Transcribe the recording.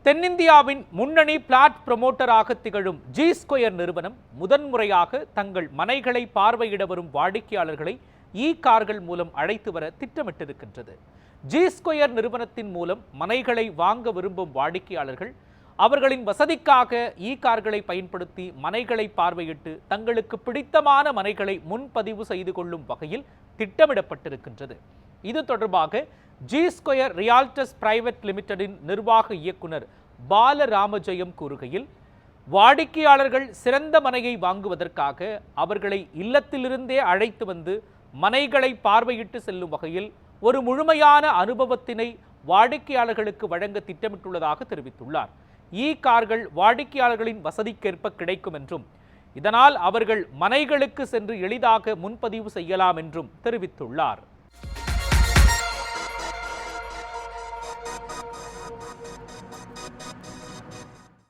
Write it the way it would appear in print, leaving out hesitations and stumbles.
தென்னிந்தியாவின் முன்னணி பிளாட் புரமோட்டராக திகழும் ஜி ஸ்கொயர் நிறுவனம் முதன்முறையாக தங்கள் மனைகளை பார்வையிட வரும் வாடிக்கையாளர்களை கார்கள் மூலம் அழைத்து வர திட்டமிட்டிருக்கின்றது. ஜி ஸ்கொயர் நிறுவனத்தின் மூலம் மனைகளை வாங்க விரும்பும் வாடிக்கையாளர்கள் அவர்களின் வசதிக்காக கார்களை பயன்படுத்தி மனைகளை பார்வையிட்டு தங்களுக்கு பிடித்தமான மனைகளை முன்பதிவு செய்து கொள்ளும் வகையில் திட்டமிடப்பட்டிருக்கின்றது. இது தொடர்பாக ஜி ஸ்கொயர் ரியால்டர்ஸ் பிரைவேட் லிமிடெடின் நிர்வாக இயக்குனர் பாலராமஜெயம் கூறுகையில், வாடிக்கையாளர்கள் சிறந்த மனையை வாங்குவதற்காக அவர்களை இல்லத்திலிருந்தே அழைத்து வந்து மனைகளை பார்வையிட்டு செல்லும் வகையில் ஒரு முழுமையான அனுபவத்தினை வாடிக்கையாளர்களுக்கு வழங்க திட்டமிட்டுள்ளதாக தெரிவித்துள்ளார். கார்கள் வாடிக்கையாளர்களின் வசதிக்கேற்ப கிடைக்கும் என்றும் இதனால் அவர்கள் மனைகளுக்கு சென்று எளிதாக முன்பதிவு செய்யலாம் என்றும் தெரிவித்துள்ளார்.